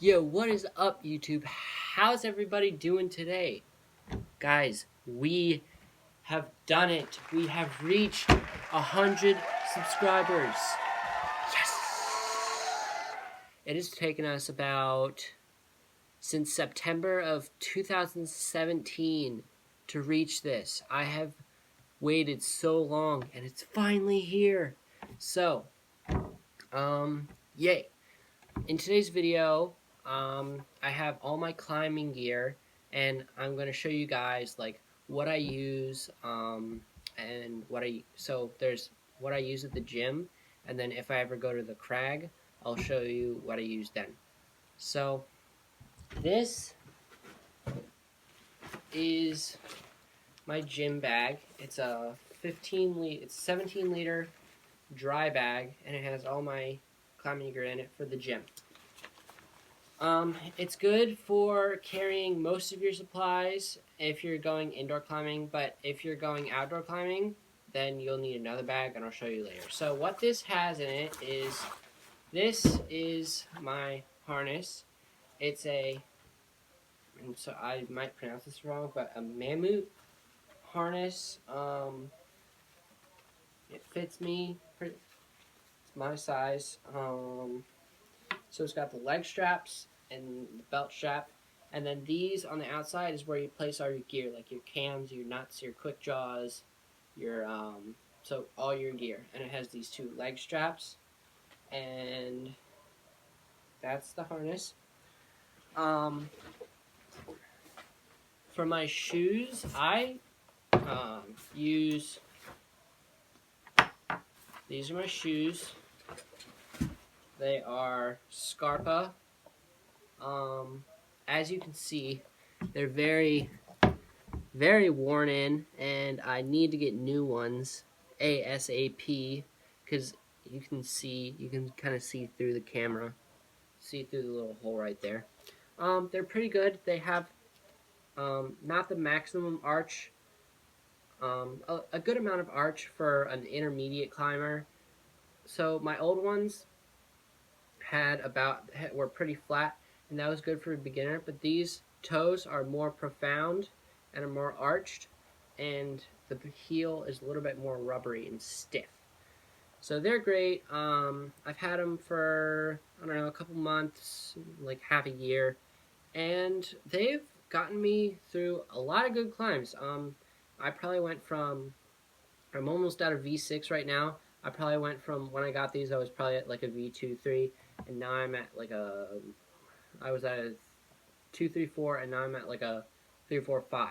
Yo, what is up, YouTube? How's everybody doing today? Guys, we have done it. We have reached 100 subscribers. Yes! It has taken us since September of 2017 to reach this. I have waited so long, and it's finally here. So, yay. In today's video, I have all my climbing gear, and I'm going to show you guys like what I use, and there's what I use at the gym, and then if I ever go to the crag, I'll show you what I use then. So this is my gym bag. It's a 17 liter dry bag, and it has all my climbing gear in it for the gym. It's good for carrying most of your supplies if you're going indoor climbing, but if you're going outdoor climbing, then you'll need another bag, and I'll show you later. So what this has in it is, this is my harness. It's so I might pronounce this wrong, but a Mammut harness. It fits me, it's my size. So it's got the leg straps and the belt strap, and then these on the outside is where you place all your gear, like your cams, your nuts, your quick jaws, your so all your gear. And it has these two leg straps, and that's the harness. For my shoes, I use these are my shoes. They are Scarpa. As you can see, they're very worn in, and I need to get new ones ASAP, because you can kind of see through the camera, see through the little hole right there. They're pretty good. They have not the maximum arch, a good amount of arch for an intermediate climber. So my old ones were pretty flat, and that was good for a beginner, but these toes are more profound and are more arched, and the heel is a little bit more rubbery and stiff. So they're great. I've had them for, I don't know, a couple months, like half a year, and they've gotten me through a lot of good climbs. I probably went from, I'm almost out of V6 right now. I probably went from, when I got these, I was probably at like a V2-3, and now I'm at like I was at a 2-3-4, and now I'm at like a 3-4-5.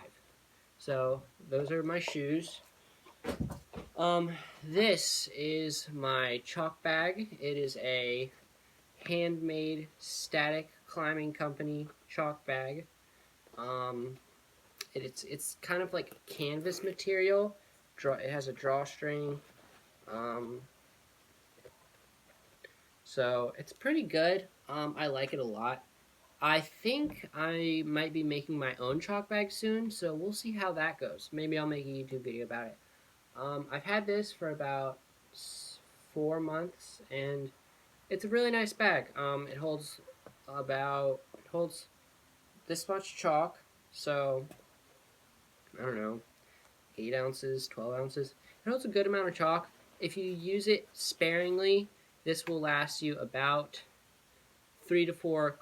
So those are my shoes. This is my chalk bag. It is a handmade Static Climbing Company chalk bag. It's kind of like canvas material. It has a drawstring. So it's pretty good. I like it a lot. I think I might be making my own chalk bag soon, so we'll see how that goes. Maybe I'll make a YouTube video about it. I've had this for about 4 months, and it's a really nice bag. It holds this much chalk, so I don't know, 8 ounces, 12 ounces. It holds a good amount of chalk. If you use it sparingly, this will last you about 4 to 5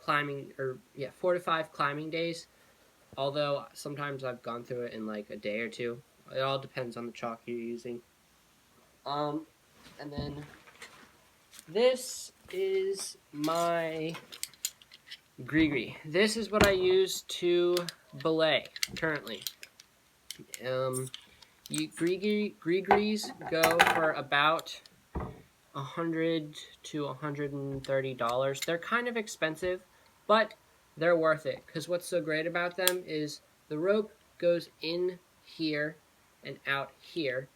climbing days. Although sometimes I've gone through it in like a day or two. It all depends on the chalk you're using. And then this is my gree-gree. This is what I use to belay currently. Gree-grees go for about $100 to $130. They're kind of expensive, but they're worth it, because what's so great about them is the rope goes in here and out here,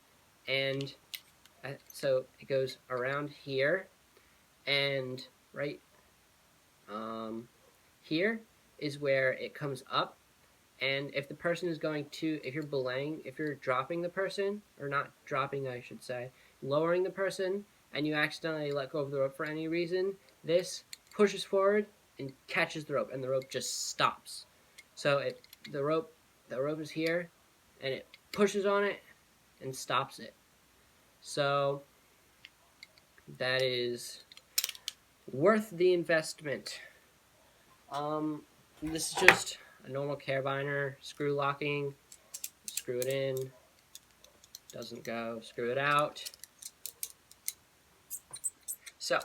and so it goes around here, and right here is where it comes up. And if the person is if you're belaying, if you're dropping the person, or not dropping, I should say, lowering the person, and you accidentally let go of the rope for any reason, this pushes forward and catches the rope, and the rope just stops. So the rope is here, and it pushes on it and stops it. So that is worth the investment. This is just a normal carabiner, screw locking. Screw it in, doesn't go, screw it out. So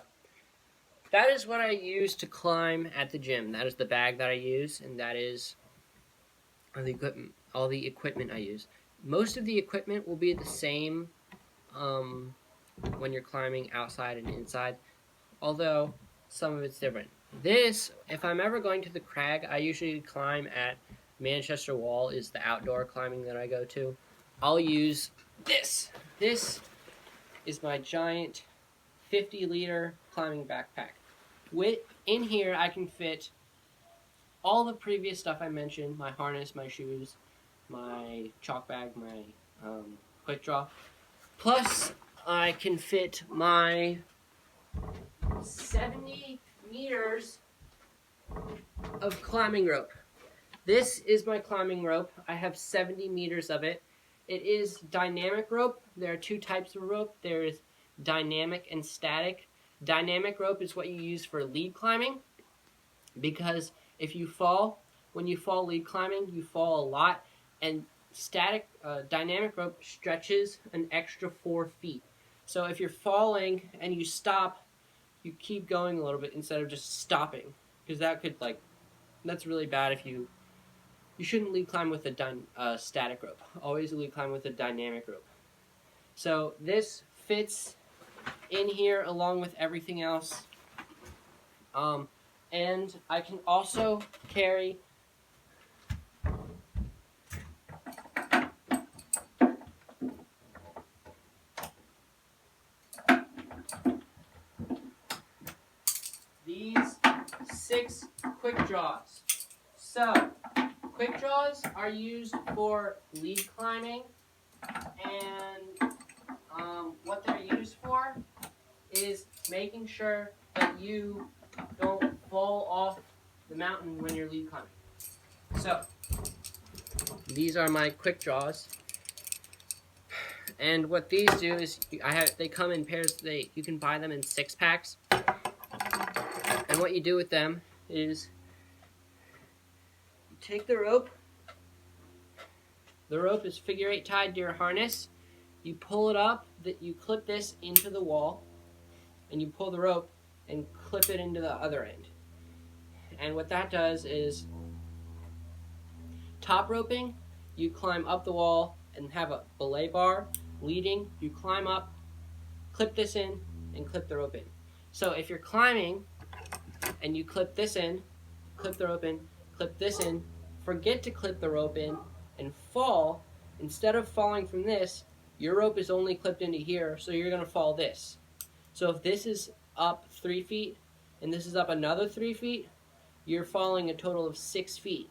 that is what I use to climb at the gym. That is the bag that I use, and that is all the equipment I use. Most of the equipment will be the same when you're climbing outside and inside, although some of it's different. This, if I'm ever going to the crag, I usually climb at Manchester Wall is the outdoor climbing that I go to. I'll use this. This is my giant 50-liter climbing backpack. In here, I can fit all the previous stuff I mentioned, my harness, my shoes, my chalk bag, my quick draw. Plus, I can fit my 70 meters of climbing rope. This is my climbing rope. I have 70 meters of it. It is dynamic rope. There are two types of rope. There is dynamic and static. Dynamic rope is what you use for lead climbing, because if you fall, when you fall lead climbing, you fall a lot, and dynamic rope stretches an extra 4 feet. So if you're falling and you stop, you keep going a little bit instead of just stopping, because that's really bad. If you shouldn't lead climb with a static rope. Always lead climb with a dynamic rope. So this fits in here along with everything else. And I can also carry these 6 quick draws. So, quick draws are used for lead climbing, and what they're used for is making sure that you don't fall off the mountain when you're lead climbing. So, these are my quick draws, and what these do is they come in pairs. You can buy them in 6-packs, and what you do with them is you take the rope. The rope is figure 8 tied to your harness. You pull it up, that you clip this into the wall, and you pull the rope and clip it into the other end. And what that does is, top roping, you climb up the wall and have a belay bar leading. You climb up, clip this in, and clip the rope in. So if you're climbing and you clip this in, clip the rope in, clip this in, forget to clip the rope in, and fall, instead of falling from this, your rope is only clipped into here, so you're going to fall this. So if this is up 3 feet and this is up another 3 feet, you're falling a total of 6 feet,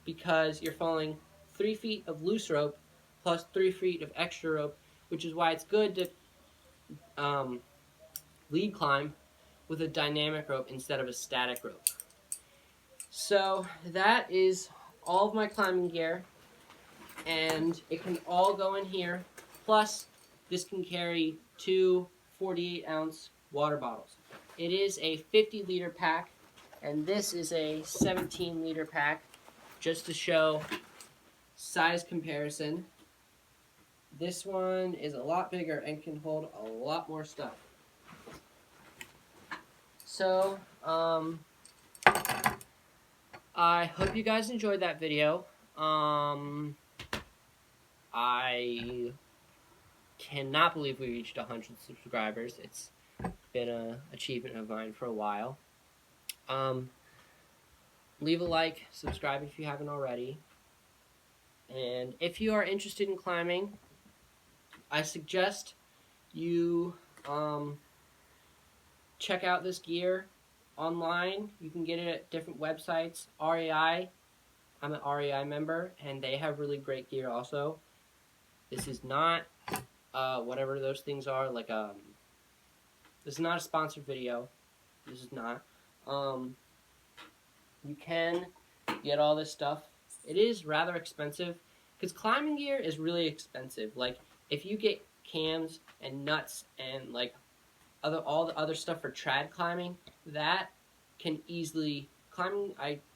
because you're falling 3 feet of loose rope plus 3 feet of extra rope, which is why it's good to lead climb with a dynamic rope instead of a static rope. So that is all of my climbing gear, and it can all go in here. Plus, this can carry 2 48-ounce water bottles. It is a 50-liter pack, and this is a 17-liter pack, just to show size comparison. This one is a lot bigger and can hold a lot more stuff. So, I hope you guys enjoyed that video. I cannot believe we reached 100 subscribers. It's been an achievement of mine for a while. Leave a like, subscribe if you haven't already. And if you are interested in climbing, I suggest you check out this gear online. You can get it at different websites. REI, I'm an REI member, and they have really great gear also. This is not whatever those things are, like this is not a sponsored video. This is not. you can get all this stuff. It is rather expensive because climbing gear is really expensive. Like if you get cams and nuts and like all the other stuff for trad climbing, that can easily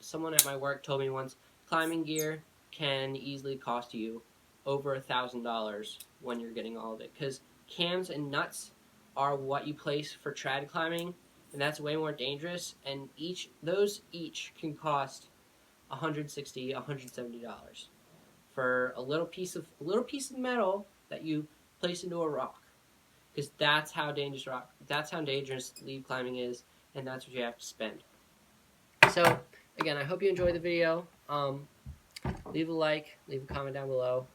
someone at my work told me once, climbing gear can easily cost you over $1,000 when you're getting all of it, because cams and nuts are what you place for trad climbing, and that's way more dangerous, and those each can cost $160, $170 for a little piece of metal that you place into a rock, because that's how dangerous lead climbing is, and that's what you have to spend. So again, I hope you enjoyed the video. Leave a like, leave a comment down below,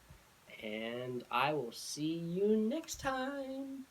and I will see you next time.